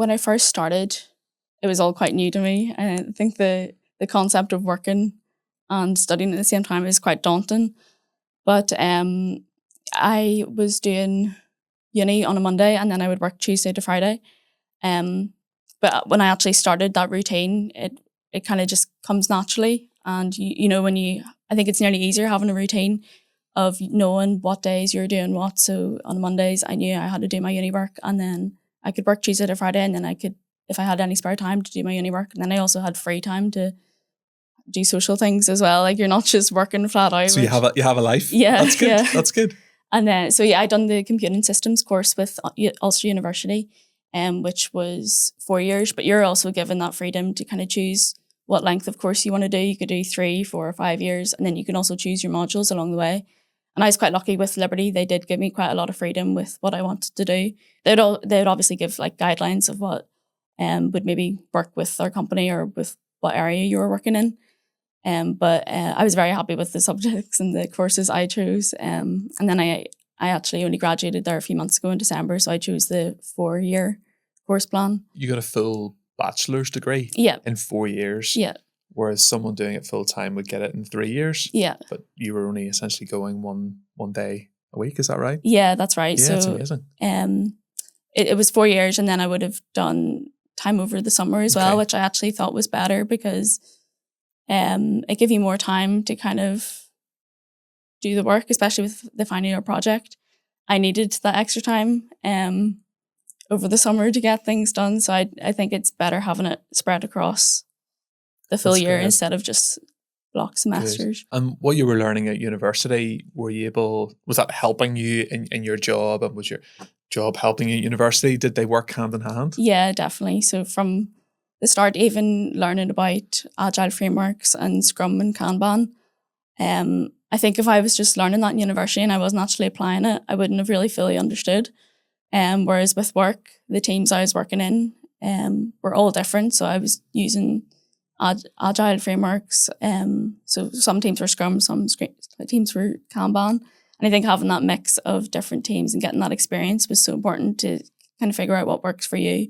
when I first started, it was all quite new to me. I think the concept of working and studying at the same time is quite daunting. But I was doing uni on a Monday and then I would work Tuesday to Friday. But when I actually started that routine, it kind of just comes naturally. And you know, I think it's nearly easier having a routine of knowing what days you're doing what. So on Mondays, I knew I had to do my uni work, and then I could work Tuesday to Friday, and then I could, if I had any spare time, to do my uni work. And then I also had free time to do social things as well. Like, you're not just working flat out. So you have a life. Yeah, that's good. Yeah. That's good. And then I done the computing systems course with Ulster University, which was 4 years. But you're also given that freedom to kind of choose what length of course you want to do. You could do 3, 4, or 5 years, and then you can also choose your modules along the way. And I was quite lucky with Liberty. They did give me quite a lot of freedom with what I wanted to do. They would obviously give like guidelines of what would maybe work with our company or with what area you were working in. But I was very happy with the subjects and the courses I chose. And then I actually only graduated there a few months ago in December, so I chose the 4-year course plan. You got a full bachelor's degree in 4 years. Yeah. Whereas someone doing it full time would get it in 3 years. Yeah. But you were only essentially going one day a week, is that right? Yeah, that's right. Yeah, so it's amazing. It was 4 years, and then I would have done time over the summer as well, which I actually thought was better because it gave you more time to kind of do the work, especially with the final year project. I needed that extra time over the summer to get things done. So I think it's better having it spread across the full year instead of just block semesters. Good. And what you were learning at university, was that helping you in your job, and was your job helping you at university? Did they work hand in hand? Yeah, definitely. So from the start, even learning about agile frameworks and Scrum and Kanban, I think if I was just learning that in university and I wasn't actually applying it, I wouldn't have really fully understood. Whereas with work, the teams I was working in were all different. So I was using agile frameworks. So some teams were Scrum, some teams were Kanban. And I think having that mix of different teams and getting that experience was so important to kind of figure out what works for you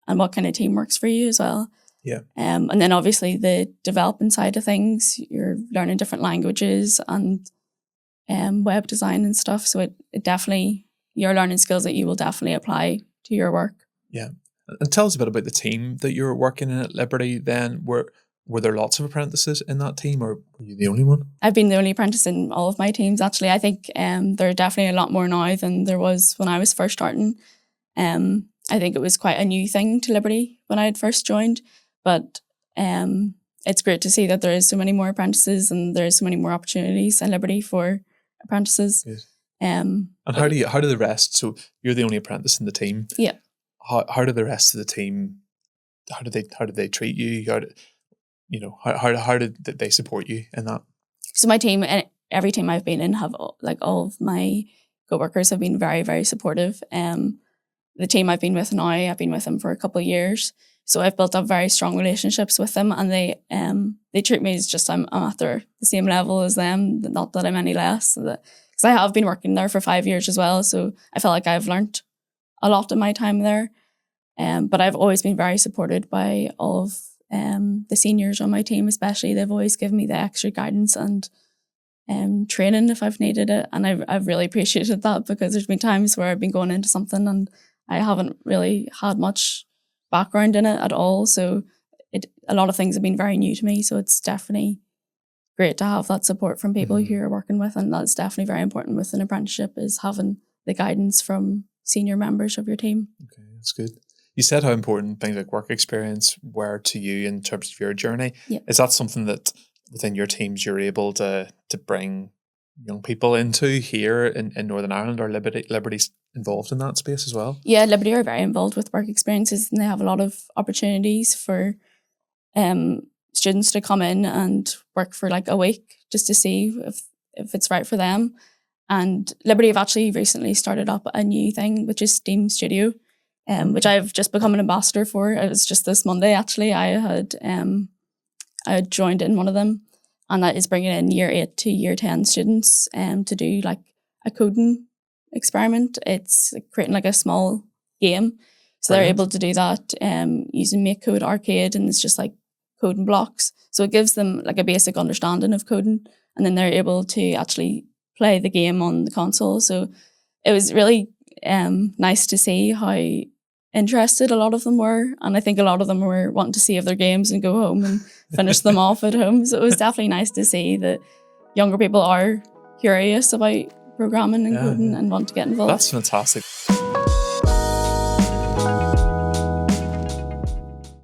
and what kind of team works for you as well. Yeah. And then obviously the development side of things, you're learning different languages and web design and stuff. So it definitely, you're learning skills that you will definitely apply to your work. Yeah. And tell us a bit about the team that you were working in at Liberty then. Were there lots of apprentices in that team, or were you the only one? I've been the only apprentice in all of my teams, actually. I think there are definitely a lot more now than there was when I was first starting. I think it was quite a new thing to Liberty when I had first joined, but it's great to see that there is so many more apprentices and there is so many more opportunities in Liberty for apprentices. Yes. And how do the rest, so you're the only apprentice in the team. Yeah. How do the rest of the team, how did they treat you? How did they support you in that? So my team, every team I've been in, have like all of my co-workers have been very, very supportive. The team I've been with now, I've been with them for a couple of years. So I've built up very strong relationships with them, and they treat me as just I'm at the same level as them, not that I'm any less. Because I have been working there for 5 years as well, so I feel like I've learnt a lot in my time there. But I've always been very supported by all of the seniors on my team, especially. They've always given me the extra guidance and training if I've needed it, and I've really appreciated that, because there's been times where I've been going into something and I haven't really had much background in it at all. So a lot of things have been very new to me. So it's definitely great to have that support from people who you're working with, and that's definitely very important with an apprenticeship, is having the guidance from senior members of your team. Okay, that's good. You said how important things like work experience were to you in terms of your journey. Yeah. Is that something that within your teams you're able to bring young people into here in Northern Ireland, or Liberty's involved in that space as well? Yeah, Liberty are very involved with work experiences, and they have a lot of opportunities for students to come in and work for like a week just to see if it's right for them. And Liberty have actually recently started up a new thing, which is STEAM Studio, which I've just become an ambassador for. It was just this Monday, actually. I had joined in one of them, and that is bringing in year 8 to year 10 students to do like a coding experiment. It's creating like a small game. So they're Brilliant. able to do that using Make Code Arcade, and it's just like coding blocks. So it gives them like a basic understanding of coding, and then they're able to actually play the game on the console. So it was really nice to see how interested a lot of them were, and I think a lot of them were wanting to save their games and go home and finish them off at home. So it was definitely nice to see that younger people are curious about programming and coding and want to get involved. That's fantastic.